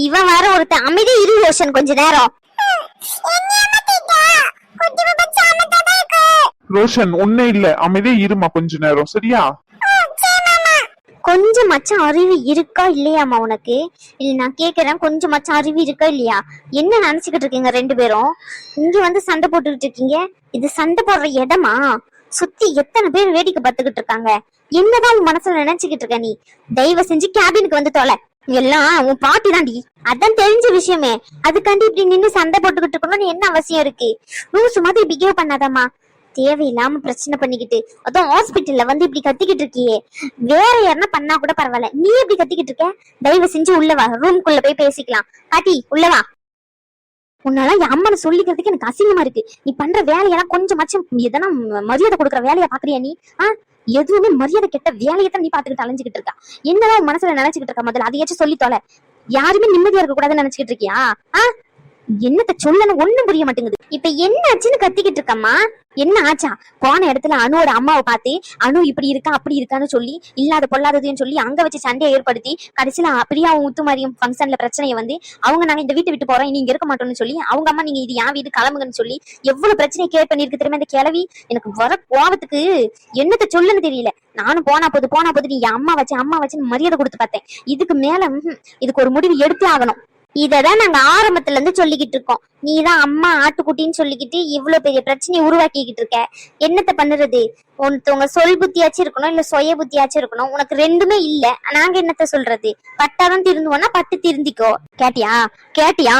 இவன் வேற ஒருத்த அமைதி இரு ரோஷன் கொஞ்ச நேரம். ரோஷன் ஒண்ணே இல்ல, அமைதியே இருமா கொஞ்ச நேரம், சரியா? கொஞ்சம் மச்சம் அறிவு இருக்கா இல்லையாமா உனக்கு? இல்ல நான் கேக்குறேன், கொஞ்சம் மச்சம் அறிவு இருக்கா இல்லையா? என்ன நினைச்சுக்கிட்டு இருக்கீங்க ரெண்டு பேரும்? இங்க வந்து சண்டை போட்டுக்கிட்டு இருக்கீங்க. இது சண்டை போடுற இடமா? சுத்தி எத்தனை பேர் வேடிக்கை பார்த்துக்கிட்டு இருக்காங்க. என்னதான் உன் மனசுல நினைச்சுக்கிட்டு இருக்க நீ? தயவு செஞ்சு கேபினுக்கு வந்து தொலை. எல்லாம் உன் பாட்டி தாண்டி, அதான் தெரிஞ்ச விஷயமே. அதுக்காண்டி இப்படி நின்று சண்டை போட்டுக்கிட்டு இருக்கணும்னு என்ன அவசியம் இருக்கு? லூசு மாதிரி பிஹேவ் பண்ணாதம்மா. தேவையில்லாம பிரச்சனை பண்ணிக்கிட்டு அதான் ஹாஸ்பிட்டல்ல வந்து இப்படி கத்திக்கிட்டு இருக்கியே. வேற யாருன்னா பண்ணா கூட பரவாயில்ல, நீ எப்படி கத்திக்கிட்டு இருக்க? தயவு செஞ்சு உள்ளவா, ரூம்குள்ள போய் பேசிக்கலாம். பாட்டி உள்ளவா. உன்னால என் அம்மனை சொல்லிக்கிறதுக்கு எனக்கு அசிங்கமா இருக்கு. நீ பண்ற வேலையெல்லாம் கொஞ்சமாச்சும் எதனா மரியாதை கொடுக்குற வேலையை பாக்குறியா நீ? எதுவுமே மரியாதை கெட்ட வேலையத்தான் நீ பாத்துக்கிட்டு அலைஞ்சுக்கிட்டு இருக்கா. என்னதான் மனசுல நினைச்சுக்கிட்டு இருக்க? முதல்ல அதையாச்சும் சொல்லி தொலை. யாருமே நிம்மதியா இருக்க கூடாதுன்னு நினைச்சுக்கிட்டு இருக்கியா? என்னத்த சொல்லணும் ஒண்ணும் புரிய மாட்டேங்குது. இப்ப என்ன ஆச்சுன்னு கத்திக்கிட்டு இருக்கம்மா? என்ன ஆச்சா? போன இடத்துல அனுவோட அம்மாவை பார்த்து அனு இப்படி இருக்கா அப்படி இருக்கான்னு சொல்லி இல்லாத பொல்லாததையும் சொல்லி அங்க வச்சு சண்டையை ஏற்படுத்தி கடைசியில பிரியாவும் முத்துமாரியும் ஃபங்க்ஷன்ல பிரச்சனையை வந்து அவங்க நாங்க இந்த வீட்டை விட்டு போறோம், நீங்க இருக்க மாட்டோம்னு சொல்லி அவங்க அம்மா நீங்க இது என் வீடு கிளம்புங்கன்னு சொல்லி எவ்வளவு பிரச்சனையை கேட் பண்ணிருக்கு தெரியுமா இந்த கிழவி? எனக்கு வர கோவத்துக்கு என்னத்த சொல்லுன்னு தெரியல. நானும் போனா போது நீ அம்மா வச்சு மரியாதை கொடுத்து பார்த்தேன். இதுக்கு மேல இதுக்கு ஒரு முடிவு எடுத்தே ஆகணும். இததான் நாங்க ஆரம்பத்துல இருந்து சொல்லிக்கிட்டு இருக்கோம். நீதான் அம்மா ஆட்டுக்குட்டின்னு சொல்லிக்கிட்டு இவ்வளவு பெரிய பிரச்சனையை உருவாக்கிக்கிட்டு இருக்க. என்னத்த பண்ணுறது? உங்க சொல் புத்தியாச்சும் இருக்கணும், இல்ல சுய புத்தியாச்சும் இருக்கணும். உனக்கு ரெண்டுமே இல்ல. நாங்க என்னத்த சொல்றது? பட்டாதான் திருந்துவோன்னா பட்டு திருந்திக்கோ. கேட்டியா?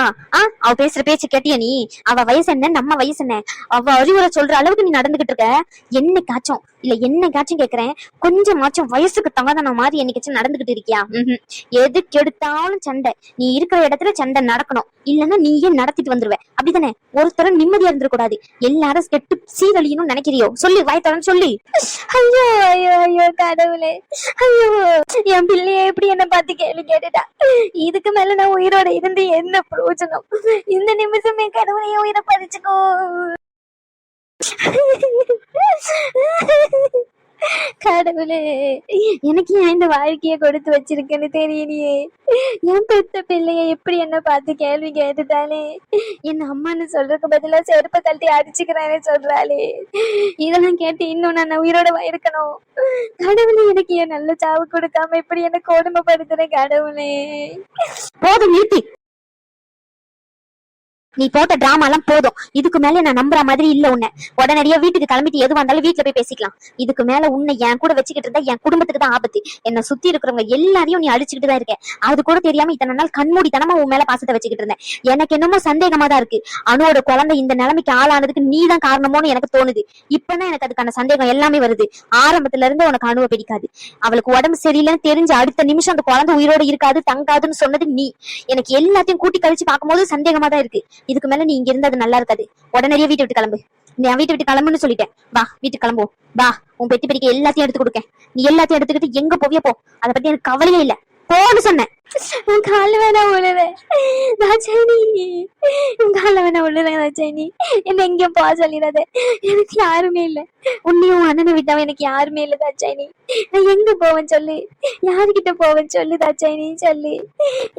அவ பேசுற பேச்சு கேட்டியா நீ? அவ வயசு என்ன, நம்ம வயசு என்ன? அவ அறிவுரை சொல்ற அளவுக்கு நீ நடந்துகிட்டு இருக்க. என்னைக்காச்சும் கேக்குறேன், கொஞ்சமாச்சும் வயசுக்கு தகுந்த மாதிரி என்னைக்காச்சும் நடந்துகிட்டு இருக்கியா? எதுக்கு எடுத்தாலும் சண்டை. நீ இருக்கிற இடத்துல சண்டை நடக்கணும், இல்லன்னா நீயே நடத்திட்டு வந்துருவ. அப்படித்தானே? ஒருத்தரும் நிம்மதியா இருந்துடக்கூடாது. எல்லாரும் கெட்டு சீரழியணும்னு நினைக்கிறியோ? சொல்லி வாய்த்தவன் சொல்லி. ஐயோ ஐயோ ஐயோ கடவுளே, ஐயோ என் பிள்ளைய எப்படி என்ன பார்த்து கேள்வி கேட்டுட்டா. இதுக்கு மேல நான் உயிரோட இருந்து என்ன பிரயோஜனம்? இந்த நிமிஷமே கடவுளைய உயிரை பறிச்சுக்கோ. கடவுளே, எனக்கு ஏன் இந்த வாழ்க்கைய கொடுத்து வச்சிருக்கேன்னு தெரியலையே. என் பெத்த பிள்ளைய எப்படி என்ன பார்த்து கேள்வி கேட்டுட்டாலே. என் அம்மான்னு சொல்றதுக்கு பதிலா செருப்ப கழட்டி அடிச்சுக்கிறேன்னு சொல்றாளே. இதெல்லாம் கேட்டு இன்னும் நான் உயிரோட இருக்கணும். கடவுளே, எனக்கு ஏன் நல்ல சாவு கொடுக்காம இப்படி என்ன கொடுமைப்படுத்துறேன் கடவுளே. போதும் நிறுத்தி. நீ போட்ட டிராமா எல்லாம் போதும். இதுக்கு மேல நான் நம்புற மாதிரி இல்ல உன்னை. உடனடியா வீட்டுக்கு கிளம்பிட்டு எது வந்தாலும் வீட்டுல போய் பேசிக்கலாம். இதுக்கு மேல உன்னை என் கூட வச்சுக்கிட்டு இருந்தா என் குடும்பத்துக்கு தான் ஆபத்து. என்னை சுத்தி இருக்கிறவங்க எல்லாரையும் நீ அடிச்சுக்கிட்டு தான் இருக்க. அது கூட தெரியாம இத்தனை நாள் கண்மூடித்தனமா உன் மேல பாசத்தை வச்சுக்கிட்டு இருந்தேன். எனக்கு என்னமோ சந்தேகமா தான் இருக்கு. அனுவோட குழந்தை இந்த நிலைமைக்கு ஆளானதுக்கு நீ தான் காரணமோன்னு எனக்கு தோணுது. இப்பதான் எனக்கு அதுக்கான சந்தேகம் எல்லாமே வருது. ஆரம்பத்துல இருந்து உனக்கு அனுவை பிடிக்காது. அவளுக்கு உடம்பு சரியில்லைன்னு தெரிஞ்ச அடுத்த நிமிஷம் அந்த குழந்தை உயிரோட இருக்காது தங்காதுன்னு சொன்னது நீ. எனக்கு எல்லாத்தையும் கூட்டி கழிச்சு பார்க்கும்போது சந்தேகமா தான் இருக்கு. இதுக்கு மேல நீ இங்க இருந்து அது நல்லா இருக்காது. உடனடியே வீட்டை விட்டு கிளம்பு. நான் வீட்டை விட்டு கிளம்புன்னு சொல்லிட்டேன். வா வீட்டுக்கு கிளம்புவோம். வா, உன் பெட்டி பெட்டிக்கு எல்லாத்தையும் எடுத்து கொடுக்க. நீ எல்லாத்தையும் எடுத்துக்கிட்டு எங்க போவிய போ. அதை பத்தி எனக்கு கவலையே இல்ல. போன்னு சொன்னேன். உன் கால வேணா உழுவேன் ராஜானி, உன் கால வேணா உழுவேன் ராஜானி. என்ன எங்கேயும் போக சொல்லிடாத. எனக்கு யாருமே இல்ல. உன்னையும் அண்ணனை விட்டாம எனக்கு யாருமே இல்ல தாச்சாயினி. நான் எங்க போவேன் சொல்லு? யாருகிட்ட போவேன் சொல்லு தாச்சாயினி, சொல்லு.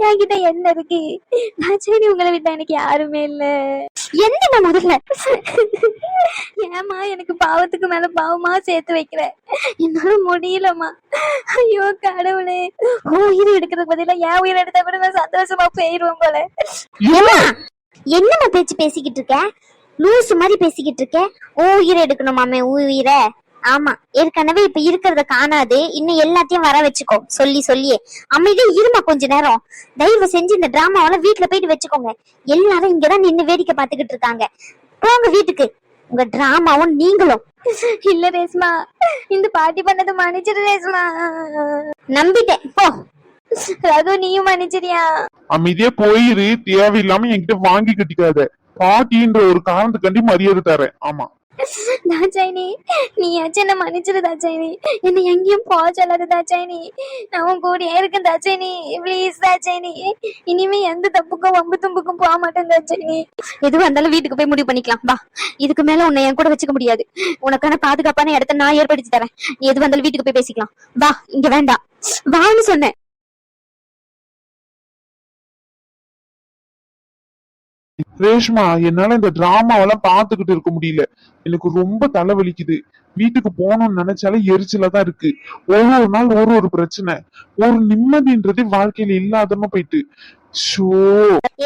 என்கிட்ட என்ன இருக்கு தாச்சாயினி? உங்களை விட்டா எனக்கு யாருமே இல்ல. என்னமா முதல்ல? ஏமா எனக்கு பாவத்துக்கு மேல பாவமா சேர்த்து வைக்கிற? என்னால முடியலமா. ஐயோ கடவுளே, உயிர் எடுக்கிறதுக்கு பதிலா என் உயிர் எடுத்த கூட நான் சந்தோஷமா போயிருவேன் போல. என்னமா பேச்சு பேசிக்கிட்டு இருக்க? லூசு மாதிரி பேசிக்கிட்டு இருக்க. உயிரை எடுக்கணுமாமே உயிரை? ஆமா, ஏற்கனவே இப்ப இருக்கிறத காணாது. இன்னும் எல்லாத்தையும் வர வச்சுக்கோ. சொல்லியே அமைதியா இருமா கொஞ்ச நேரம். தயவு செஞ்சு இந்த டிராமாவெல்லாம் வீட்டுல போயிட்டு வச்சுக்கோங்க. எல்லாரும் இங்கதான் நின்னு வேடிக்கை பார்த்துக்கிட்டு இருக்காங்க. போங்க வீட்டுக்கு. உங்க டிராமாவும் நீங்களும். இல்ல ரேஸ்மா, இந்த பாட்டி பண்ணது மன்னிச்சிரு ரேஸ்மா. நம்பிட்டேன், போ. ரகு, நீயும் மன்னிச்சிரியா? அமைதியா போயிரு. தேவையில்லாம என்கிட்ட வாங்கி கட்டிக்காத. பாட்டின்ற ஒரு காரணத்துக்காண்டி மரியாதை தரேன். ஆமா தாச்சாயினி, நீயாச்சும் என்ன மன்னிச்சிரு தாச்சாயினி. என்ன எங்கேயும் போக சொல்லாத தாச்சாயினி. நான் உன் கூடயே இருக்கேன் தாச்சாயினி. ப்ளீஸ் தாச்சாயினி. இனிமே எந்த தப்புக்கும் வம்பு தும்புக்கும் போக மாட்டேன் தாச்சாயினி. எது வந்தாலும் வீட்டுக்கு போய் முடிவு பண்ணிக்கலாம். வா, இதுக்கு மேல உன்னை என் கூட வச்சுக்க முடியாது. உனக்கான பாதுகாப்பான இடத்த நான் ஏற்படுத்தி தரேன். நீ எது வந்தாலும் வீட்டுக்கு போய் பேசிக்கலாம். வா, இங்க வேண்டாம். வான்னு சொன்னேன். ரேஷ்மா, என்னால இந்த டிராமாவெல்லாம் பாத்துக்கிட்டு இருக்க முடியல. எனக்கு ரொம்ப தலைவலிக்குது. வீட்டுக்கு போகணும்னு நினைச்சாலே எரிச்சலா தான் இருக்கு. ஒரு நாள் ஒரு பிரச்சனை. ஒரு நிம்மதின்றது வாழ்க்கையில இல்லாதமா போயிட்டு. ஷோ.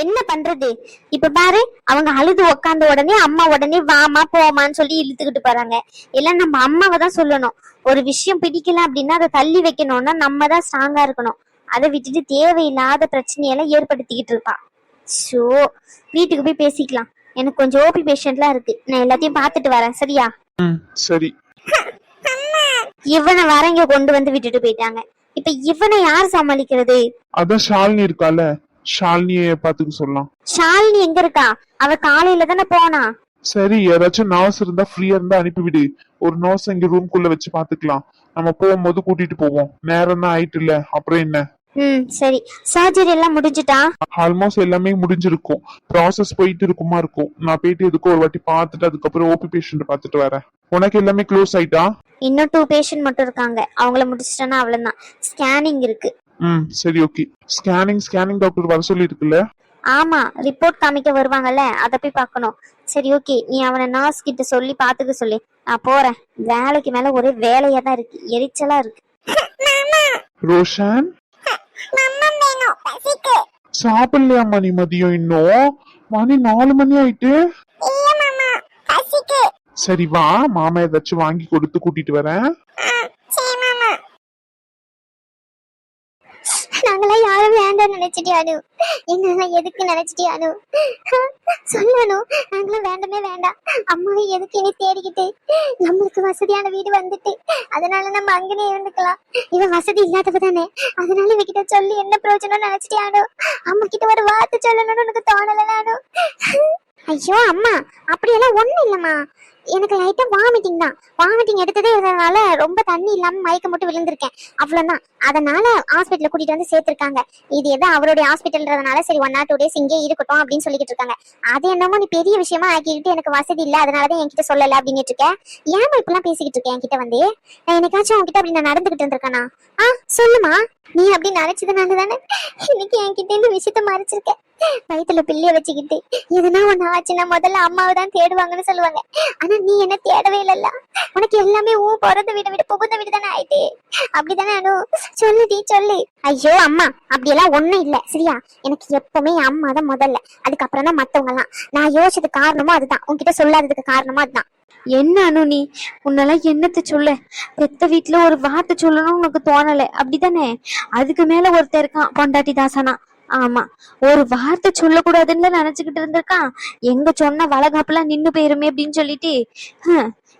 என்ன பண்றது? இப்ப பாரு, அவங்க அழுது உக்காந்த உடனே அம்மா உடனே வாமா போமான்னு சொல்லி இழுத்துக்கிட்டு போறாங்க. இல்ல நம்ம அம்மாவை தான் சொல்லணும். ஒரு விஷயம் பிடிக்கல அப்படின்னா அதை தள்ளி வைக்கணும்னா நம்ம தான் ஸ்ட்ராங்கா இருக்கணும். அதை விட்டுட்டு தேவையில்லாத பிரச்சனையெல்லாம் ஏற்படுத்திக்கிட்டு இருப்பா. ஷோ, வீட்டுக்கு போய் பேசிக்கலாம். எனக்கு கொஞ்சம் ஓபி பேஷண்ட்லாம் இருக்கு. நான் எல்லாத்தையும் பார்த்துட்டு வரேன், சரியா? சரி. இவனை வர இங்க கொண்டு வந்து விட்டுட்டு போயிட்டாங்க. இப்ப இவனை யார் சமாளிக்கிறது? அதான் ஷாலினி இருக்கால, ஷாலினிய பாத்துக்க சொல்லலாம். ஷாலினி எங்க இருக்கா? அவ காலையில தானே போனா. சரி, யாராச்சும் நர்ஸ் இருந்தா ஃப்ரீயா இருந்தா அனுப்பிவிடு. ஒரு நர்ஸ் இங்க ரூம்குள்ள வச்சு பாத்துக்கலாம். நம்ம போகும்போது கூட்டிட்டு போவோம். நேரம் தான் ஆயிட்டு இல்ல, அப்புறம் என்ன? சரி. சர்ஜரி எல்லாம் முடிஞ்சுட்டா? ஆல்மோஸ்ட் எல்லாமே முடிஞ்சிருக்கும். ப்ராசஸ் போயிட்டு இருக்குமா இருக்கும். நான் போயிட்டு எதுக்கும் ஒரு வாட்டி பார்த்துட்டு அதுக்கப்புறம் ஓபி பேஷண்ட் பார்த்துட்டு வரேன். உனக்கு எல்லாமே க்ளோஸ் ஆயிட்டா? இன்னும் 2 பேஷண்ட் மட்டும் இருக்காங்க. அவங்கள முடிச்சிட்டேன்னா அவ்வளவுதான். ஸ்கேனிங் இருக்கு. சரி, ஓகே. ஸ்கேனிங் டாக்டர் வர சொல்லி இருக்குல்ல? ஆமா, ரிப்போர்ட் காமிக்க வருவாங்கல்ல, அத போய் பார்க்கணும். சரி, ஓகே. நீ அவனை நர்ஸ் கிட்ட சொல்லி பாத்துக்க சொல்லி. நான் போறேன். வேலைக்கு மேல ஒரே வேலையா தான் இருக்கு, எரிச்சலா இருக்கு. ரோஷன், சாப்பிடலையாம்மா நீ மதியம்? இன்னும் மணி 4 மணி ஆயிட்டு. சரி வா, மாமா ஏதாச்சும் வாங்கி கொடுத்து கூட்டிட்டு வரேன். நாங்களாம் யாரும் வேண்டாம் நினைச்சிட்டியானு? என்ன எதுக்கு நினைச்சிட்டியானு சொல்லணும். நாங்களாம் வேண்டமே வேண்டாம். அம்மாவை எதுக்கு இனி தேடிக்கிட்டு? நம்மளுக்கு வசதியான வீடு வந்துட்டு, அதனால நம்ம அங்கனே இருந்துக்கலாம். இவன் வசதி இல்லாதவ தானே, அதனால இவகிட்ட சொல்லி என்ன பிரயோஜனம் நினைச்சிட்டியானோ? அம்மா கிட்ட ஒரு வார்த்தை சொல்லணும்னு உனக்கு தோணலானோ? ஐயோ அம்மா, அப்படியெல்லாம் ஒண்ணும் இல்லம்மா. எனக்கு லைட்டா வாமிட்டிங் தான். வாமிட்டிங் எடுத்ததே இருந்ததுனால ரொம்ப தண்ணி இல்லாம மயக்கம் போட்டு விழுந்திருக்கேன், அவ்வளவுதான். அதனால ஹாஸ்பிட்டல் கூட்டிட்டு வந்து சேர்த்திருக்காங்க. இது ஏதோ அவருடைய ஹாஸ்பிட்டல்ன்றதுனால சரி 1 or 2 days இங்கே இருக்கட்டும் அப்படின்னு சொல்லிட்டு இருக்காங்க. அது என்னமோ நீ பெரிய விஷயமா ஆக்கிக்கிட்டு எனக்கு வசதி இல்ல அதனாலதான் என்கிட்ட சொல்லல அப்படின்னு இருக்கேன். ஏன் இப்பெல்லாம் பேசிக்கிட்டு இருக்கேன் என்கிட்ட வந்து? நான் என்னைக்காச்சும் உன்கிட்ட அப்படி நான் நடந்துகிட்டு இருந்திருக்கானா? சொல்லுமா. நீ அப்படி நினைச்சதுனால தானே இன்னைக்கு என்கிட்ட இந்த விஷயத்த மறைச்சிருக்கேன். வயிற்றுல பிள்ளைய வச்சுக்கிட்டு எதுனா ஒண்ணு ஆச்சுன்னா முதல்ல அம்மாவை தான் தேடுவாங்கன்னு சொல்லுவாங்க. ஆனா நீ என்ன தேடவே இல்லல்ல. உனக்கு எல்லாமே பிறந்த வீட விட புகுந்த வீடு தானே ஆயிட்டு. அப்படித்தானே அனு? சொல்லுடி சொல்லு. ஐயோ அம்மா, அப்படியெல்லாம் ஒண்ணும் இல்ல சரியா? எனக்கு எப்பவுமே என் அம்மா தான் முதல்ல, அதுக்கப்புறம் தான் மத்தவங்க எல்லாம். நான் யோசிச்சதுக்கு காரணமும் அதுதான், உன்கிட்ட சொல்லாததுக்கு காரணமும் அதுதான். என்ன அனு நீ? உன்னால என்னத்த சொல்ல? பெத்த வீட்டுல ஒரு வார்த்தை சொல்லணும்னு உனக்கு தோணல, அப்படித்தானே? அதுக்கு மேல ஒருத்தர் இருக்கான், பொண்டாட்டி தாசனா. ஆமா, ஒரு வார்த்தை சொல்லக்கூடாதுன்னு நினைச்சுக்கிட்டு இருந்திருக்கான். எங்க சொன்ன வளகாப்புலாம் நின்னு போயிருமே அப்படின்னு சொல்லிட்டு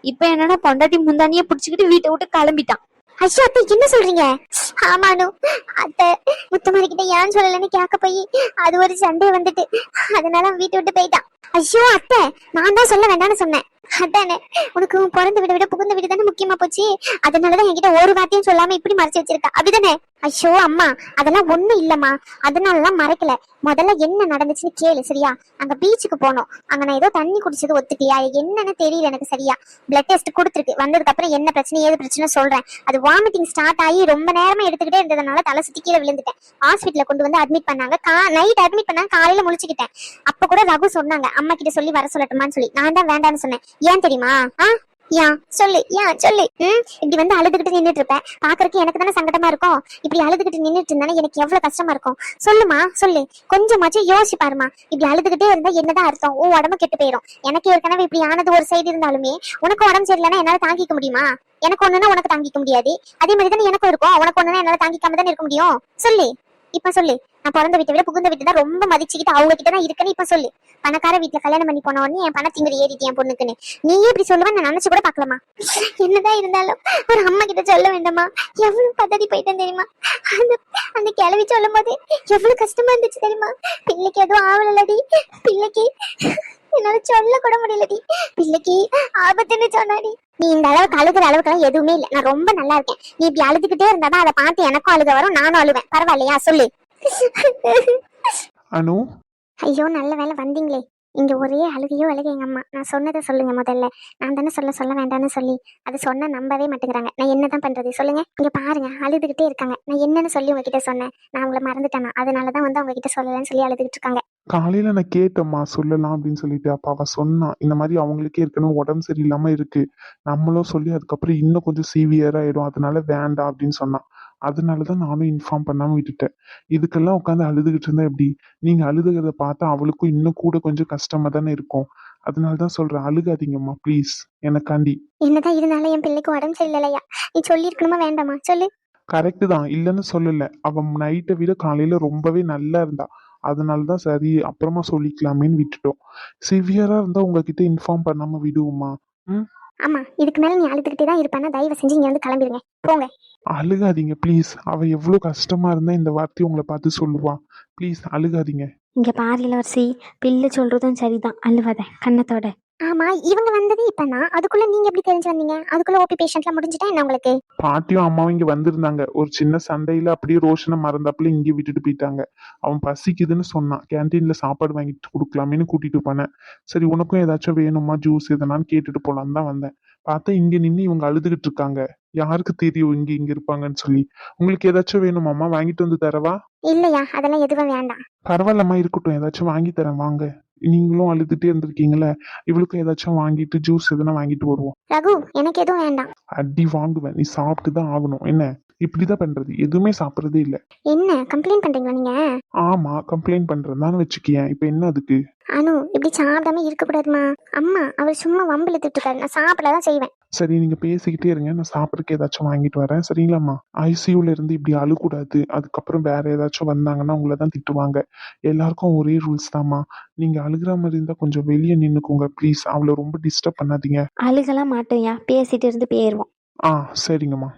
இப்ப என்னன்னா பொண்டாட்டி முந்தானியே புடிச்சுக்கிட்டு வீட்டை விட்டு கிளம்பிட்டான். ஐயோ அத்தை, என்ன சொல்றீங்க? ஆமானு, அத்தை முத்தமாரி கிட்ட ஏன் சொல்லலன்னு கேட்க போய் அது ஒரு சண்டை வந்துட்டு அதனால வீட்டை விட்டு போயிட்டான். ஐயோ அத்தை, நான் தான் சொல்ல வேண்டாம்னு சொன்னேன். அதானே, உனக்கு பிறந்த வீட விட புகுந்த வீடு தானே முக்கியமா போச்சு. அதனாலதான் என்கிட்ட ஒரு வார்த்தையும் சொல்லாம இப்படி மறைச்சு வச்சிருக்கா, அப்படிதானே? ஐயோ அம்மா, அதெல்லாம் ஒண்ணும் இல்லம்மா. அதனாலலாம் மறைக்கல. முதல்ல என்ன நடந்துச்சுன்னு கேளு சரியா? அங்க பீச்சுக்கு போனோம். அங்க நான் ஏதோ தண்ணி குடிச்சது ஒத்துட்டியா என்னன்னு தெரியல எனக்கு சரியா. பிளட் டெஸ்ட் கொடுத்துருக்கு. வந்ததுக்கு அப்புறம் என்ன பிரச்சனை ஏது பிரச்சனை சொல்றேன். அது வாமிட்டிங் ஸ்டார்ட் ஆகி ரொம்ப நேரமா எடுத்துக்கிட்டே இருந்ததுனால தலை சுத்தி கீழே விழுந்துட்டேன். ஹாஸ்பிட்டல்ல கொண்டு வந்து அட்மிட் பண்ணாங்க. நைட் அட்மிட் பண்ணாங்க, காலையில முழிச்சுக்கிட்டேன். அப்ப கூட ரகு சொன்னாங்க அம்மா கிட்ட சொல்லி வர சொல்லட்டுமான்னு சொல்லி. நான் தான் வேண்டான்னு சொன்னேன். ஏன் தெரியுமா? ஏன் சொல்லு, ஏன் சொல்லு. இப்படி வந்து அழுதுகிட்டு நின்றுட்டு இருப்பேன், பாக்குறதுக்கு எனக்கு தானே சங்கடமா இருக்கும். இப்படி அழுதுகிட்டு நின்றுட்டு இருந்தானே எனக்கு எவ்வளவு கஷ்டமா இருக்கும். சொல்லுமா சொல்லு, கொஞ்சமாச்சும் யோசிச்சு பாருமா. இப்படி அழுதுகிட்டே இருந்தா என்னதான் அர்த்தம்? உடம்பு கெட்டு போயிடும். எனக்கு ஏற்கனவே இப்படி ஆனது ஒரு சைடு இருந்தாலுமே உனக்கு உடம்பு சரியில்லைன்னா என்னால தாங்கிக்க முடியுமா? எனக்கு ஒண்ணுன்னா உனக்கு தாங்கிக்க முடியாது. அதே மாதிரி தானே எனக்கும் இருக்கும். உனக்கு ஒண்ணுன்னா என்னால தாங்கிக்காம தானே இருக்க முடியும். சொல்லு, இப்ப சொல்லு. நான் பிறந்த வீட்டை விட புகுந்த வீட்டு தான் ரொம்ப மதிச்சுக்கிட்டு அவங்க கிட்டதான் இருக்குன்னு இப்ப சொல்லு. பணக்கார வீட்டுல கல்யாணம் பண்ணி போன உடனே என் பணத்திங்கிற ஏறிட்டு என் பொண்ணுக்குன்னு நீயே இப்படி சொல்லுவேன் நான் நினைச்சு கூட பாக்கலாமா? என்னதான் இருந்தாலும் ஒரு அம்மா கிட்ட சொல்ல வேண்டாமா? எவ்வளவு பதறி போயிட்டேன் தெரியுமா? அந்த அந்த கிளவி சொல்லும் போது எவ்வளவு கஷ்டமா இருந்துச்சு தெரியுமா? பிள்ளைக்கு எதுவும் ஆவலடி, பிள்ளைக்கு என்னால சொல்ல கூட முடியலடி, பிள்ளைக்கு ஆபத்துன்னு சொன்னாடி. நீ இந்த அளவுக்கு அழுகிற அளவுக்கு எதுவுமே இல்லை. நான் ரொம்ப நல்லா இருக்கேன். நீ இப்படி அழுதுகிட்டே இருந்தாதான் அதை பார்த்து எனக்கும் அழுக வரும், நானும் அழுவேன். பரவாயில்லையா? சொல்லு. அனு, ஐயோ நல்ல வேலை வந்தீங்களே. இங்க ஒரே அழுகையோ அழுக. எங்க அம்மா, நான் சொன்னதை சொல்லுங்க முதல்ல. நான் தானே சொல்ல வேண்டாம்னு சொல்லி அது சொன்னா நம்பவே மாட்டேங்கிறாங்க. நான் என்னதான் பண்றது சொல்லுங்க? இங்க பாருங்க, அழுதுகிட்டே இருக்காங்க. நான் என்னன்னு சொல்லி உங்ககிட்ட சொன்னேன்? நான் உங்களை மறந்துட்டேனா? அதனாலதான் வந்து அவங்க கிட்ட சொல்லலன்னு சொல்லி அழுதுகிட்டு இருக்காங்க. காலையில நான் கேட்டேம்மா சொல்லலாம் அப்படின்னு சொல்லிட்டு அப்ப அவ சொன்னா இந்த மாதிரி அவங்களுக்கே இருக்கணும் உடம்பு சரியில்லாம இருக்கு நம்மளும் சொல்லி அதுக்கப்புறம் இன்னும் கொஞ்சம் சிவியர் ஆயிடும் அதனால வேண்டாம் அப்படின்னு சொன்னான் அதனாலதான் நானும் இன்ஃபார்ம் பண்ணாம விட்டுட்டேன் இதுக்கெல்லாம் உட்காந்து அழுதுகிட்டு இருந்தா எப்படி நீங்க அழுதுகிறத பார்த்தா அவளுக்கும் இன்னும் கூட கொஞ்சம் கஷ்டமா தானே இருக்கும் அதனாலதான் சொல்றேன் அழுகாதீங்கம்மா ப்ளீஸ் எனக்காண்டி. என்னதான் இருந்தாலும் என் பிள்ளைக்கு உடம்பு சரியில்லையா, நீ சொல்லியிருக்கணுமா வேண்டாமா சொல்லு. கரெக்டு தான் இல்லைன்னு சொல்லல அவன் நைட்டை விட காலையில ரொம்பவே நல்லா இருந்தா அதனாலதான் சரி அப்புறமா சொல்லிக்கலாமேன்னு விட்டுட்டோம். சிவியரா இருந்தா உங்ககிட்ட இன்ஃபார்ம் பண்ணாம விடுவோமா? ம். ஆமா, இதுக்கு மேல நீ அழுதுகிட்டே தான் இருப்பானா, தயவு செஞ்சு இங்க வந்து கிளம்பிடுங்க, போங்க. அழுகாதீங்க ப்ளீஸ் அவ எவ்வளவு கஷ்டமா இருந்தா இந்த வார்த்தையை உங்களை பார்த்து சொல்லுவா. ப்ளீஸ் அழுகாதீங்க. இங்க பாரு இளவரசி, பிள்ளை சொல்றதும் சரிதான், அழுவாத கண்ணத்தோட. ஆமா, இவங்க வந்தது இப்பதான், அதுக்குள்ள நீங்க எப்படி தெரிஞ்சு வந்தீங்க? அதுக்குள்ள ஓபி பேஷண்ட்லாம் முடிஞ்சுட்டா என்ன உங்களுக்கு? பாட்டியும் அம்மாவும் இங்க வந்திருந்தாங்க ஒரு சின்ன சண்டையில அப்படியே ரோஷனை மறந்தாப்புல இங்கே விட்டுட்டு போயிட்டாங்க. அவன் பசிக்குதுன்னு சொன்னான் கேன்டீன்ல சாப்பாடு வாங்கிட்டு கொடுக்கலாமேன்னு கூட்டிட்டு போனேன். சரி உனக்கும் ஏதாச்சும் வேணுமா ஜூஸ் எதனான்னு கேட்டுட்டு போலான்னு தான் வந்தேன். பார்த்தா இங்க நின்று இவங்க அழுதுகிட்டு இருக்காங்க. யாருக்கு தெரியும் இங்க இங்க இருப்பாங்கன்னு சொல்லி. உங்களுக்கு ஏதாச்சும் வேணுமாம்மா வாங்கிட்டு வந்து தரவா? இல்லையா, அதெல்லாம் எதுவும் வேண்டாம். பரவாயில்லம்மா இருக்கட்டும் ஏதாச்சும் வாங்கி தரேன் வாங்க. நீங்களும் அழுதுட்டே இருந்திருக்கீங்களே இவளுக்கும் ஏதாச்சும் வாங்கிட்டு ஜூஸ் எதனா வாங்கிட்டு வருவோம். ரகு, எனக்கு எதுவும் வேண்டாம். அடி வாங்குவேன் நீ சாப்பிட்டு தான் ஆகணும் என்ன இப்படிதான் பண்றது எதுவுமே சாப்பிடுறதே இல்ல. என்ன கம்ப்ளைண்ட் பண்றீங்களா நீங்க? ஆமா கம்ப்ளைண்ட் பண்றேன்னு வச்சுக்கியேன் இப்ப என்ன அதுக்கு? அனு, இப்படி சாப்பிடாம இருக்க கூடாதுமா. அம்மா அவர் சும்மா வம்பு இழுத்துட்டு இருக்காரு, நான் சாப்பிடதான் செய்வேன். சரி நீங்க பேசிக்கிட்டே இருங்க நான் சாப்பிட்றதுக்கு ஏதாச்சும் வாங்கிட்டு வரேன் சரிங்களாம்மா? ஐசியூல இருந்து இப்படி அழுக்கூடாது அதுக்கப்புறம் வேற ஏதாச்சும் வந்தாங்கன்னா உங்களை தான் திட்டுவாங்க. எல்லாருக்கும் ஒரே ரூல்ஸ் தாம்மா. நீங்க அழுகிற மாதிரி இருந்தா கொஞ்சம் வெளியே நின்னுக்கோங்க ப்ளீஸ் அவளை ரொம்ப டிஸ்டர்ப் பண்ணாதீங்க. அழுகலாம் மாட்டோம்யா, பேசிட்டு இருந்து போயிருவோம். ஆ சரிங்கம்மா.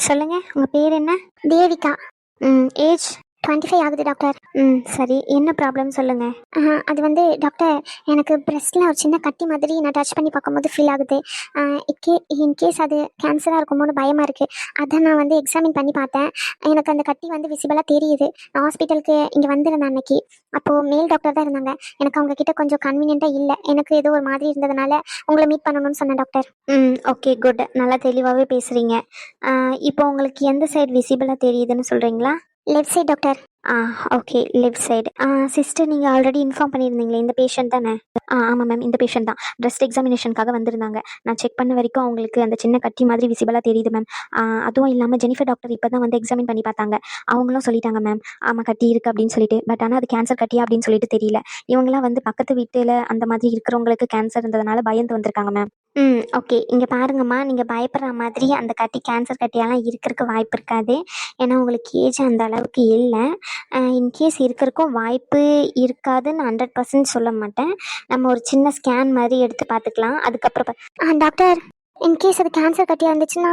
சொல்லுங்க, உங்க பேர் என்ன? தேவிகா. ஏஜ்? 25 ஆகுது டாக்டர். சரி, என்ன ப்ராப்ளம் சொல்லுங்க. அது வந்து டாக்டர், எனக்கு பிரஸ்ட்ல ஒரு சின்ன கட்டி மாதிரி நான் டச் பண்ணி பார்க்கும்போது ஃபீல் ஆகுது. இன்கேஸ் அது கேன்சராக இருக்குமோன்னு பயமாக இருக்குது. அதான் நான் வந்து எக்ஸாமின் பண்ணி பார்த்தேன். எனக்கு அந்த கட்டி வந்து விசிபிளாக தெரியுது. நான் ஹாஸ்பிட்டலுக்கு இங்கே வந்திருந்தேன் அன்னைக்கு. அப்போது மேல் டாக்டர் தான் இருந்தாங்க. எனக்கு அவங்க கிட்ட கொஞ்சம் கன்வீனியண்ட்டாக இல்லை. எனக்கு ஏதோ ஒரு மாதிரி இருந்ததுனால உங்களை மீட் பண்ணணும்னு சொன்னேன் டாக்டர். ஓகே குட், நல்லா தெளிவாகவே பேசுகிறீங்க. இப்போ உங்களுக்கு எந்த சைடு விசிபிளாக தெரியுதுன்னு சொல்கிறீங்களா? Left side doctor. Okay, left side. Sister, நீங்கள் ஆல்ரெடி இன்ஃபார்ம் பண்ணியிருந்தீங்களே இந்த பேஷண்ட் தானே? ஆமாம் மேம், இந்த பேஷண்ட் தான். பிரஸ்ட் எக்ஸாமினேஷனுக்காக வந்திருந்தாங்க. நான் செக் பண்ண வரைக்கும் அவங்களுக்கு அந்த சின்ன கட்டி மாதிரி விசிபிளாக தெரியுது மேம். அதுவும் இல்லாமல் ஜெனிஃபர் டாக்டர் இப்போ தான் வந்து எக்ஸாமின் பண்ணி பார்த்தாங்க. அவங்களும் சொல்லிட்டாங்க மேம், ஆமாம் கட்டி இருக்குது அப்படின்னு சொல்லிட்டு. பட் ஆனால் அது கேன்சர் கட்டியா அப்படின்னு சொல்லிட்டு தெரியல. இவங்களாம் வந்து பக்கத்து வீட்டில் அந்த மாதிரி இருக்கிறவங்களுக்கு கேன்சர் இருந்ததுனால பயந்து வந்திருக்காங்க மேம். ஓகே, இங்கே பாருங்கம்மா, நீங்கள் பயப்படுற மாதிரி அந்த கட்டி கேன்சர் கட்டியெல்லாம் இருக்கிறதுக்கு வாய்ப்பு இருக்காது. ஏன்னா உங்களுக்கு ஏஜ் அந்த அளவுக்கு இல்லை. இன்கேஸ் இருக்கிறக்கும் வாய்ப்பு இருக்காதுன்னு 100% சொல்ல மாட்டேன். நம்ம ஒரு சின்ன ஸ்கேன் மாதிரி எடுத்து பார்த்துக்கலாம். அதுக்கப்புறம் டாக்டர், இன்கேஸ் அது கேன்சர் கட்டியாக இருந்துச்சுன்னா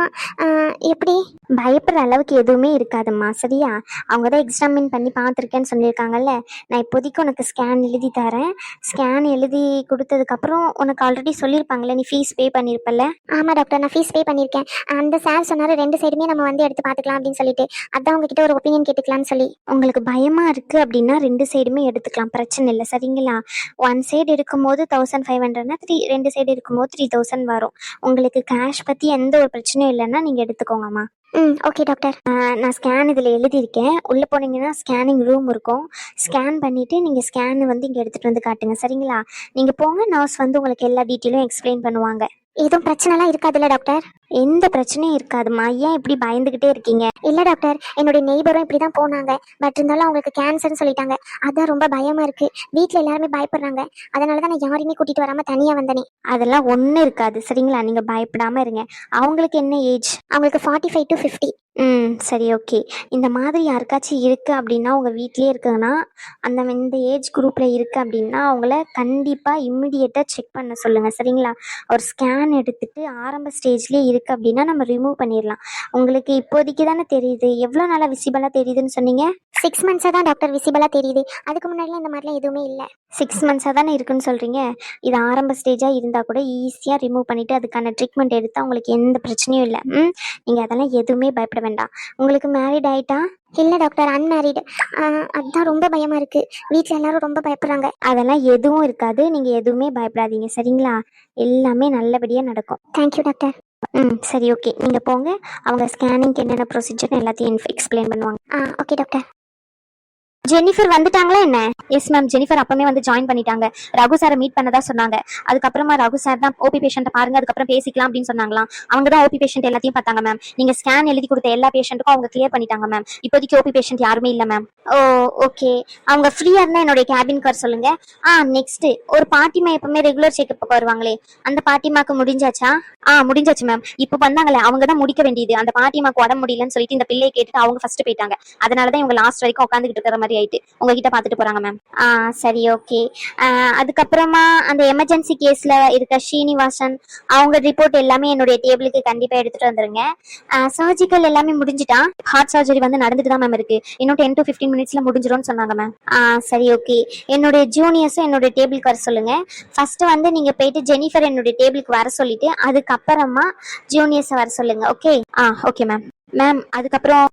எப்படி? பயப்படுற அளவுக்கு எதுவுமே இருக்காதும்மா, சரியா? அவங்க தான் எக்ஸாமின் பண்ணி பார்த்துருக்கேன்னு சொல்லியிருக்காங்கல்ல. நான் இப்போதைக்கு உனக்கு ஸ்கேன் எழுதி தரேன். ஸ்கேன் எழுதி கொடுத்ததுக்கப்புறம் உனக்கு ஆல்ரெடி சொல்லியிருப்பாங்களே, நீ ஃபீஸ் பே பண்ணியிருப்பல? ஆமாம் டாக்டர், நான் ஃபீஸ் பே பண்ணியிருக்கேன். அந்த சார் சொன்னார் 2 சைடுமே நம்ம வந்து எடுத்து பார்த்துக்கலாம் அப்படின்னு சொல்லிட்டு. அதான் உங்ககிட்ட ஒரு ஒப்பீனியன் கேட்டுக்கலான்னு சொல்லி. உங்களுக்கு பயமாக இருக்குது அப்படின்னா 2 சைடுமே எடுத்துக்கலாம், பிரச்சனை இல்லை, சரிங்களா? 1 சைடு எடுக்கும்போது 1500னா 2 சைடு இருக்கும்போது 3000 வரும். உங்களுக்கு கேஷ் பற்றி எந்த ஒரு பிரச்சனையும் இல்லைன்னா நீங்கள் எடுத்துக்கோங்கம்மா. Okay doctor. நான் ஸ்கேன் இதில் எழுதியிருக்கேன். உள்ளே போனீங்கன்னா ஸ்கேனிங் ரூம் இருக்கும். ஸ்கேன் பண்ணிவிட்டு நீங்கள் ஸ்கேன் வந்து இங்கே எடுத்துகிட்டு வந்து காட்டுங்க, சரிங்களா? நீங்கள் போங்க, நர்ஸ் வந்து உங்களுக்கு எல்லா டீட்டெயிலும் எக்ஸ்பிளைன் பண்ணுவாங்க. எதுவும் பிரச்சனைலாம் இருக்காதுல்ல டாக்டர்? எந்த பிரச்சனையும் இருக்காதுமா, ஏன் இப்படி பயந்துக்கிட்டே இருக்கீங்க? இல்லை டாக்டர், என்னுடைய நெய்பரும் இப்படி தான் போனாங்க. பட் இருந்தாலும் அவங்களுக்கு கேன்சர்னு சொல்லிட்டாங்க. அதான் ரொம்ப பயமாக இருக்குது. வீட்டில் எல்லாருமே பயப்படுறாங்க. அதனால தான் நான் யாரையுமே கூட்டிகிட்டு வராமல் தனியாக வந்தனே. அதெல்லாம் ஒன்றும் இருக்காது, சரிங்களா? நீங்கள் பயப்படாமல் இருங்க. அவங்களுக்கு என்ன ஏஜ்? அவங்களுக்கு 45 to 50. சரி, ஓகே. இந்த மாதிரி யாருக்காச்சும் இருக்குது அப்படின்னா உங்கள் வீட்லேயே இருக்குதுன்னா, இந்த ஏஜ் குரூப்பில் இருக்குது அப்படின்னா அவங்கள கண்டிப்பாக இம்மிடியேட்டாக செக் பண்ண சொல்லுங்கள், சரிங்களா? ஒரு ஸ்கேன் எடுத்துகிட்டு ஆரம்ப ஸ்டேஜ்லேயே இருக்குது அப்படின்னா நம்ம ரிமூவ் பண்ணிடலாம். உங்களுக்கு இப்போதைக்கு தானே தெரியுது, எவ்வளோ நாளாக விசிபிளாக தெரியுதுன்னு சொன்னீங்க? 6 months தான் டாக்டர் விசிபிளாக தெரியுது. அதுக்கு முன்னாடிலாம் இந்த மாதிரிலாம் எதுவுமே இல்லை. 6 months தானே இருக்குன்னு சொல்கிறீங்க. இது ஆரம்ப ஸ்டேஜாக இருந்தால் கூட ஈஸியாக ரிமூவ் பண்ணிவிட்டு அதுக்கான ட்ரீட்மெண்ட் எடுத்தால் உங்களுக்கு எந்த பிரச்சனையும் இல்லை. நீங்கள் அதெல்லாம் எதுவுமே பயப்பட வேண்டாம். உங்களுக்கு மேரிட் ஆகிட்டா? இல்லை டாக்டர், அன்மேரிடு. அதுதான் ரொம்ப பயமாக இருக்குது. வீட்டில் எல்லாரும் ரொம்ப பயப்படுறாங்க. அதெல்லாம் எதுவும் இருக்காது, நீங்கள் எதுவுமே பயப்படாதீங்க, சரிங்களா? எல்லாமே நல்லபடியாக நடக்கும். Thank you doctor. சரி, ஓகே. நீங்கள் போங்க, அவங்க ஸ்கேனிங்க்கு என்னென்ன ப்ரொசீஜர் எல்லாத்தையும் எக்ஸ்பிளைன் பண்ணுவாங்க. Okay doctor. ஜெனிஃபர் வந்துட்டாங்களா என்ன? எஸ் மேம், ஜெனிஃபர் அப்பவே வந்து ஜாயின் பண்ணிட்டாங்க. ரகு சாரை மீட் பண்ணதா சொன்னாங்க. அதுக்கப்புறமா ரகு சார் தான் ஓபி பேஷண்ட்டை பாருங்க, அதுக்கப்புறம் பேசிக்கலாம் அப்படின்னு சொன்னாங்களாம். அவங்க தான் ஓபி பேஷண்ட் எல்லாத்தையும் பார்த்தாங்க மேம். நீங்க ஸ்கேன் எழுதி கொடுத்த எல்லா பேஷண்ட்டுக்கும் அவங்க கிளியர் பண்ணிட்டாங்க மேம். இப்போதைக்கு ஓபி பேஷண்ட் யாருமே இல்ல மேம். ஓ ஓகே, அவங்க ஃப்ரீயா இருந்தா என்னுடைய கேபின் வர சொல்லுங்க. நெக்ஸ்ட் ஒரு பாட்டிமா எப்பவுமே ரெகுலர் செக்அப் வருவாங்களே, அந்த பாட்டிமாக்கு முடிஞ்சாச்சா? முடிஞ்சாச்சு மேம். இப்போ வந்தாங்களே அவங்க தான் முடிக்க வேண்டியது. அந்த பாட்டிமாக்கு உடம்பு முடியலன்னு சொல்லிட்டு இந்த பிள்ளையை கேட்டுட்டு அவங்க ஃபர்ஸ்ட் போயிட்டாங்க. அதனாலதான் இவங்க லாஸ்ட் வரைக்கும் உட்காந்துக்கிட்டு இருக்கிற மாதிரி ஆயிட்டு உங்ககிட்ட பாத்துட்டு போறாங்க மேம். சரி ஓகே. அதுக்கப்புறமா அந்த எமர்ஜென்சி கேஸ்ல இருக்க ஸ்ரீனிவாசன் அவங்க ரிப்போர்ட் எல்லாமே என்னுடைய டேபிளுக்கு கண்டிப்பா எடுத்துட்டு வந்துருங்க. சர்ஜிக்கல் எல்லாமே முடிஞ்சுட்டா? ஹார்ட் சர்ஜரி வந்து நடந்துட்டு தான் மேம் இருக்கு. இன்னும் 10 to 15 மினிட்ஸ்ல முடிஞ்சிரும்னு சொன்னாங்க மேம். சரி ஓகே. என்னுடைய ஜூனியர்ஸும் என்னுடைய டேபிளுக்கு வர சொல்லுங்க. ஃபர்ஸ்ட் வந்து நீங்க போயிட்டு ஜெனிஃபர் என்னுடைய டேபிளுக்கு வர சொல்லிட்டு அதுக்கப்புறமா ஜூனியர்ஸை வர சொல்லுங்க. Okay okay ma'am. மேம் அதுக்கப்புறம்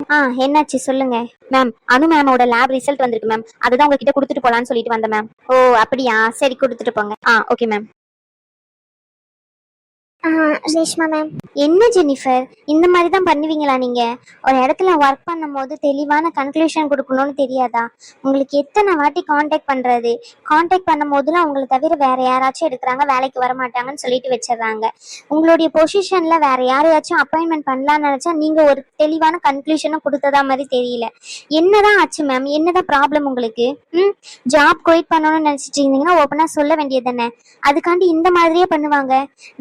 என்னாச்சு சொல்லுங்க மேம். அனு மேமோட லேப் ரிசல்ட் வந்திருக்கு மேம். அதுதான் உங்ககிட்ட கொடுத்துட்டு போலான்னு சொல்லிட்டு வந்தேன் மேம். ஓ அப்படியா, சரி கொடுத்துட்டு போங்க. Okay ma'am. ரேஷ்மா மேம். என்ன ஜெனிஃபர், இந்த மாதிரி தான் பண்ணுவீங்களா நீங்க? ஒரு இடத்துல ஒர்க் பண்ணும் போது தெளிவான கன்க்ளூஷன் கொடுக்கணும்னு தெரியாதா? உங்களுக்கு எத்தனை வாட்டி காண்டாக்ட் பண்றது? காண்டாக்ட் பண்ணும் போதுலாம் உங்களை தவிர வேற யாராச்சும் எடுக்கிறாங்க, வேலைக்கு வர மாட்டாங்கன்னு சொல்லிட்டு வச்சிடறாங்க. உங்களுடைய பொசிஷன்ல வேற யாரையாச்சும் அப்பாயின்மெண்ட் பண்ணலாம்னு நினைச்சா நீங்க ஒரு தெளிவான கன்க்ளூஷனும் கொடுத்ததா மாதிரி தெரியல. என்னதான் ஆச்சு மேம்? என்னதான் ப்ராப்ளம் உங்களுக்கு? ஜாப் குயிட் பண்ணணும்னு நினைச்சிட்டு இருந்தீங்கன்னா ஓப்பனா சொல்ல வேண்டியது தானே. அதுக்காண்டி இந்த மாதிரியே பண்ணுவாங்க.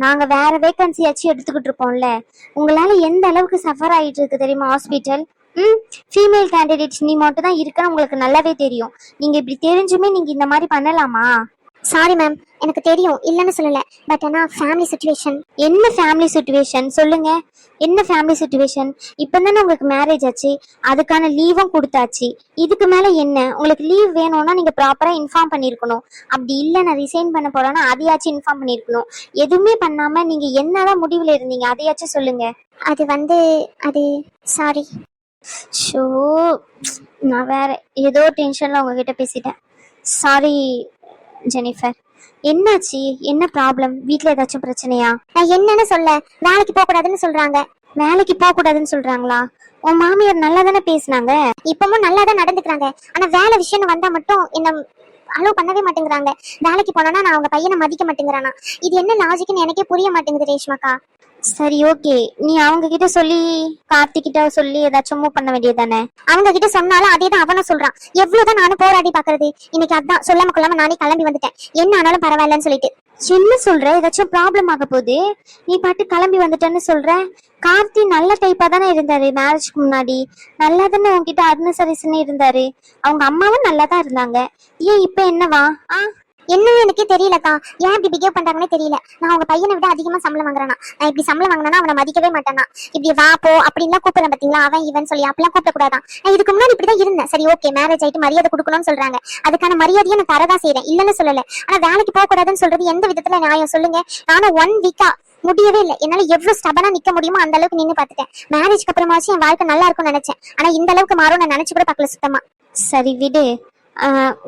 நாங்க வேற வேகன்சி ஆச்சு எடுத்துக்கிட்டு இருப்போம்ல. உங்களால எந்த அளவுக்கு சஃபர் ஆயிட்டு இருக்கு தெரியுமா ஹாஸ்பிட்டல்? ஃபீமேல் கேண்டிடேட்ஸ் நீ மட்டும் தான் இருக்குன்னு உங்களுக்கு நல்லாவே தெரியும். நீங்க இப்படி தெரிஞ்சுமே நீங்க இந்த மாதிரி பண்ணலாமா? சாரி மேம், எனக்கு தெரியும், இல்லைன்னு சொல்லல. பட் ஆனால் ஃபேமிலி சுச்சுவேஷன். என்ன ஃபேமிலி சுச்சுவேஷன் சொல்லுங்க? என்ன ஃபேமிலி சுச்சுவேஷன்? இப்போ தானே உங்களுக்கு மேரேஜ் ஆச்சு, அதுக்கான லீவும் கொடுத்தாச்சு. இதுக்கு மேலே என்ன? உங்களுக்கு லீவ் வேணும்னா நீங்கள் ப்ராப்பராக இன்ஃபார்ம் பண்ணியிருக்கணும். அப்படி இல்லை நான் ரிசைன் பண்ண போகிறேன்னா அதையாச்சும் இன்ஃபார்ம் பண்ணியிருக்கணும். எதுவுமே பண்ணாமல் நீங்கள் என்னதான் முடிவில் இருந்தீங்க அதையாச்சும் சொல்லுங்க. அது சாரி. ஷோ, நான் வேற ஏதோ டென்ஷனில் உங்ககிட்ட பேசிட்டேன். Sorry Jennifer. என்னாச்சு? என்ன ப்ராப்ளம்? வீட்ல ஏதாச்சும் பிரச்சனையா? நான் என்னன்னு சொல்ல, வேலைக்கு போக கூடாதுன்னு சொல்றாங்க. வேலைக்கு போக கூடாதுன்னு சொல்றாங்களா? உன் மாமியார் நல்லா தானே பேசினாங்க. இப்பவும் நல்லா தான் நடந்துக்கிறாங்க. ஆனா வேலை விஷயம் வந்தா மட்டும் என்ன அலோவ் பண்ணவே மாட்டேங்கிறாங்க. வேலைக்கு போனோன்னா நான் அவங்க பையனை மதிக்க மாட்டேங்கிறானா. இது என்ன லாஜிக்னு எனக்கே புரிய மாட்டேங்குது ரேஷ்மாக்கா. சரி ஓகே, நீ அவங்க கிட்ட சொல்லி கார்த்திக் கிட்ட சொல்லி ஏதாச்சும் மூவ் பண்ண வேண்டியதானே? அவங்க கிட்ட சொன்னாலும் அதே தான் அவனும் சொல்றான். எவ்வளவுதான் நானும் போராடி பாக்குறது. இன்னைக்கு அதான் சொல்லாம கொள்ளாம நானே கிளம்பி வந்துட்டேன். என்ன ஆனாலும் பரவாயில்லன்னு சொல்லிட்டு. என்ன சொல்ற? ஏதாச்சும் ப்ராப்ளம் ஆக போகுது நீ பாட்டு கிளம்பி வந்துட்டேன்னு சொல்ற. கார்த்தி நல்ல டைப்பா தானே இருந்தாரு மேரேஜ்க்கு முன்னாடி. நல்லா தானே உங்ககிட்ட அட்னசரிஸ்ன்னு இருந்தாரு. அவங்க அம்மாவும் நல்லா தான் இருந்தாங்க. ஏன் இப்ப என்னவா? என்னன்னு எனக்கே தெரியலக்கா. ஏன் இப்படி பிஹேவ் பண்றாங்கன்னே தெரியல. நான் அவங்க பையனை விட அதிகமா சம்பளம் வாங்குறானா. நான் இப்படி சம்பளம் வாங்கினா அவனை மதிக்கவே மாட்டானா. இப்படி வா போ அப்படின்லாம் கூப்பிடுறேன் பாத்தீங்களா, அவன் இவன் சொல்லி அப்படிலாம் கூப்பிடக்கூடாதான். நான் இதுக்கு முன்னாடி இப்படிதான் இருந்தேன். சரி ஓகே, மேரேஜ் ஆயிட்டு மரியாதை கொடுக்கணும்னு சொல்றாங்க. அதுக்கான மரியாதையை நான் தரதான் செய்யறேன், இல்லன்னு சொல்லல. ஆனா வேலைக்கு போக கூடாதுன்னு சொல்றது எந்த விதத்துல நியாயம் சொல்லுங்க? நானும் 1 வீக்கா முடியவே இல்லை. என்னால எவ்வளவு ஸ்டபனா நிக்க முடியுமோ அந்த அளவுக்கு நின்று பாத்துட்டேன். மேரேஜ்க்கு அப்புறமாச்சும் என் வாழ்க்கை நல்லா இருக்கும்னு நினைச்சேன். ஆனா இந்த அளவுக்கு மாறும் நான் நினைச்சு கூட பாக்கல சுத்தமா. சரி விடு.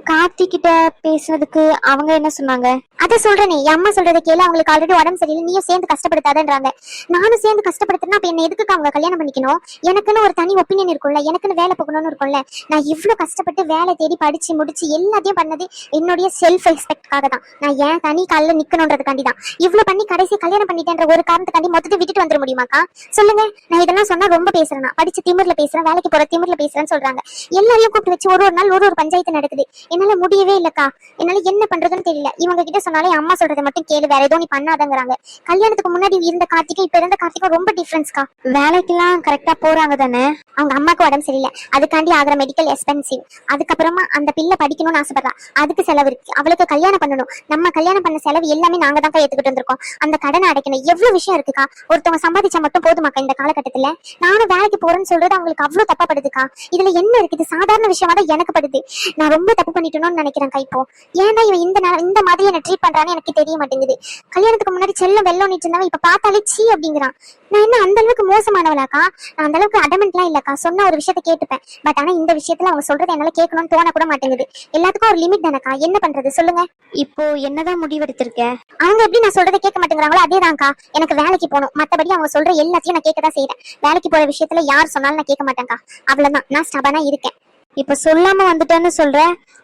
கார்த்திக் கிட்ட பேசுனதுக்கு அவங்க என்ன சொன்னாங்க? அதை சொல்றேனே, என் அம்மா சொல்றதை கேளு. அவங்களுக்கு ஆல்ரெடி உடம்பு சரியில்லை, நீயும் சேர்ந்து கஷ்டப்படுத்தாதன்றாங்க. நானும் சேர்ந்து கஷ்டப்படுத்துனா அப்ப என்ன எதுக்கு அவங்க கல்யாணம் பண்ணிக்கணும்? எனக்குன்னு ஒரு தனி ஒப்பீனியன் இருக்கும்ல, எனக்குன்னு வேலை போகணும்னு இருக்கும்ல. நான் இவ்வளவு கஷ்டப்பட்டு வேலை தேடி படிச்சு முடிச்சு எல்லாத்தையும் பண்ணது என்னுடைய செல்ஃப் ரெஸ்பெக்ட்காக தான். நான் ஏன் தனி காலில் நிக்கணும்ன்றதுக்காண்டி தான் இவ்வளவு பண்ணி கடைசி கல்யாணம் பண்ணிட்டேன்ற ஒரு காரணத்துக்காண்டி மொத்தத்தை விட்டுட்டு வந்துட முடியுமாக்கா சொல்லுங்க? நான் இதெல்லாம் சொன்னா ரொம்ப பேசுறேன், படிச்சு திமிர்ல பேசுறேன், வேலைக்கு போற திமிர்ல பேசுறேன்னு சொல்றாங்க. எல்லாரையும் கூப்பிட்டு வச்சு ஒரு நாள் ஒரு பஞ்சாயத்து நடக்குது. என்னால முடியவே இல்லக்கா. என்னால என்ன பண்றதுன்னு தெரியல. இவங்க கிட்ட சொன்னாலே அம்மா சொல்றதை மட்டும் கேளு, வேற ஏதோ நீ பண்ணாதங்கிறாங்க. கல்யாணத்துக்கு முன்னாடி இருந்த கார்த்திக்கும் இப்ப இருந்த கார்த்திக்கும் ரொம்ப டிஃபரன்ஸ்க்கா. வேலைக்கெல்லாம் கரெக்டா போறாங்க தானே? அவங்க அம்மாக்கு உடம்பு சரியில்லை, அதுக்காண்டி ஆகிற மெடிக்கல் எக்ஸ்பென்சிவ். அதுக்கப்புறமா அந்த பிள்ளை படிக்கணும்னு ஆசைப்படுறா, அதுக்கு செலவு இருக்கு. அவளுக்கு கல்யாணம் பண்ணணும். நம்ம கல்யாணம் பண்ண செலவு எல்லாமே நாங்க தான் ஏத்துக்கிட்டு வந்திருக்கோம். அந்த கடனை அடைக்கணும். எவ்வளவு விஷயம் இருக்குக்கா. ஒருத்தவங்க சம்பாதிச்சா மட்டும் போதுமாக்கா இந்த காலகட்டத்துல? நானும் வேலைக்கு போறேன்னு சொல்றது அவங்களுக்கு அவ்வளவு தப்பா படுதுக்கா. இதுல என்ன இருக்குது? சாதாரண விஷயமா தான் எனக்கு படுது. நான் ரொம்ப தப்பு பண்ணிட்டோம்னு நினைக்கிறேன் இப்போ. ஏன்னா இவன் இந்த மாதிரி என்ன ட்ரீட் பண்றான்னு எனக்கு தெரிய மாட்டேங்குது. கல்யாணத்துக்கு முன்னாடி செல்லம் வெள்ளம் இருந்தவன் இப்ப பார்த்தாலே சீ அப்படிங்கிறான். நான் என்ன அந்த அளவுக்கு மோசமானவளாக்கா? நான் அந்த அளவுக்கு அடமெண்ட்லாம் இல்லக்கா. சொன்ன ஒரு விஷயத்த கேட்டுப்பேன். பட் ஆனா இந்த விஷயத்துல அவங்க சொல்றது என்னால கேட்கணும்னு தோண கூட மாட்டேங்குது. எல்லாத்துக்கும் ஒரு லிமிட் தானக்கா. என்ன பண்றது சொல்லுங்க? இப்போ என்னதான் முடிவெடுத்திருக்க? அவங்க எப்படி நான் சொல்றதை கேட்க மாட்டேங்கிறாங்களோ அதேதான்க்கா. எனக்கு வேலைக்கு போகணும். மத்தபடி அவங்க சொல்ற எல்லாத்தையும் நான் கேட்கதான் செய்யறேன். வேலைக்கு போற விஷயத்துல யார் சொன்னாலும் நான் கேட்க மாட்டேங்க்கா. அவ்வளவுதான். நான் ஸ்டபனா இருக்கேன். இப்ப சொல்லாம வந்துட்டேன்னு சொல்ற.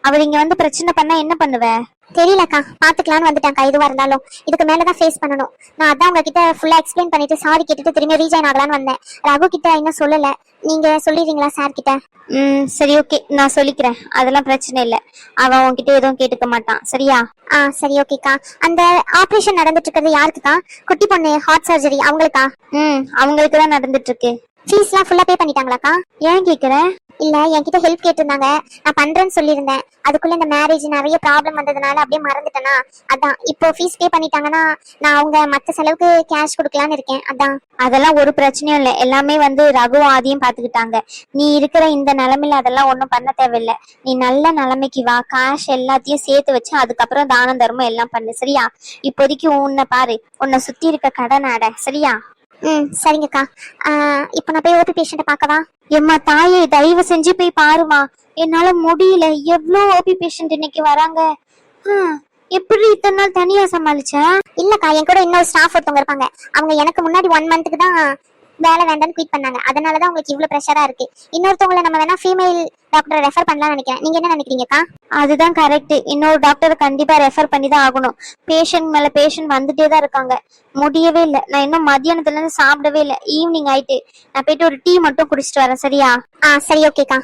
அவர் இங்க வந்து பிரச்சனை பண்ணா என்ன பண்ணுவ? தெரியலக்கா, பாத்துக்கலாம்னு வந்துட்டாக்கா. எதுவா இருந்தாலும் இதுக்கு மேலதான் ஃபேஸ் பண்ணணும். நான் அதான் உங்ககிட்ட ஃபுல்லா எக்ஸ்பிளைன் பண்ணிட்டு சாரி கேட்டுட்டு திரும்பி ரீஜாயின் ஆகலான்னு வந்தேன். ரகு கிட்ட இன்னும் சொல்லல. நீங்க சொல்லிடுறீங்களா சார் கிட்ட? சரி, ஓகே, நான் சொல்லிக்கிறேன். அதெல்லாம் பிரச்சனை இல்ல. அவன் உன்கிட்ட எதுவும் கேட்டுக்க மாட்டான், சரியா? சரி, ஓகேக்கா. அந்த ஆபரேஷன் நடந்துட்டு இருக்கிறது யாருக்குக்கா? குட்டி பொண்ணு ஹார்ட் சர்ஜரி அவங்களுக்கா? அவங்களுக்கு தான் நடந்துட்டு இருக்கு. ஃபீஸ்லாம் ஃபுல்லா பே பண்ணிட்டாங்களாக்கா? ஏன் கேக்குற? இல்ல, என்கிட்ட ஹெல்ப் கேட்டிருந்தாங்க. நான் பண்றேன்னு சொல்லியிருந்தேன். அதுக்குள்ள இந்த மேரேஜ் நிறைய ப்ராப்ளம் வந்ததுனால அப்படியே மறந்துட்டேனா. அதான் இப்போ ஃபீஸ் பே பண்ணிட்டாங்கன்னா நான் அவங்க மத்த செலவுக்கு கேஷ் கொடுக்கலான்னு இருக்கேன். அதான். அதெல்லாம் ஒரு பிரச்சனையும் இல்ல. எல்லாமே வந்து ரகு ஆதியும் பாத்துக்கிட்டாங்க. நீ இருக்கிற இந்த நிலைமையில அதெல்லாம் ஒண்ணும் பண்ண தேவையில்லை. நீ நல்ல நிலைமைக்கு வா. கேஷ் எல்லாத்தையும் சேர்த்து வச்சு அதுக்கப்புறம் தானம் தர்மம் எல்லாம் பண்ணு, சரியா? இப்போதைக்கு உன்னை பாரு, உன்னை சுத்தி இருக்க கடன் ஆட, சரியா? சரிங்கக்கா. இப்போ நான் போய் ஓபி பேஷண்ட்டை பார்க்கவா? எம்மா தாயே, தயவு செஞ்சு போய் பாருமா. என்னால முடியல. எவ்வளோ ஓபி பேஷண்ட் இன்னைக்கு வராங்க. எப்படி இத்தனை நாள் தனியா சமாளிச்ச? இல்லக்கா, என் கூட இன்னொரு ஸ்டாஃப் ஒருத்தவங்க இருப்பாங்க. அவங்க எனக்கு முன்னாடி 1 மந்த்துக்கு தான் வேலை வேண்டாம்னு குயிட் பண்ணாங்க. அதனாலதான் உங்களுக்கு இவ்வளவு ப்ரெஷரா இருக்கு. இன்னொருத்தவங்களை நம்ம வேணா ஃபீமேல் டாக்டரை ரெஃபர் பண்ணலாம்னு நினைக்கிறேன். நீங்க என்ன நினைக்கிறீங்கக்கா? அதுதான் கரெக்ட். இன்னொரு டாக்டரை கண்டிப்பா ரெஃபர் பண்ணி தான் ஆகணும். பேஷண்ட் மேல பேஷண்ட் வந்துட்டே தான் இருக்காங்க. முடியவே இல்லை. நான் இன்னும் மத்தியானத்துல இருந்து சாப்பிடவே இல்லை. ஈவினிங் ஆயிட்டு. நான் போயிட்டு ஒரு டீ மட்டும் குடிச்சிட்டு வரேன், சரியா? சரி, ஓகேக்கா.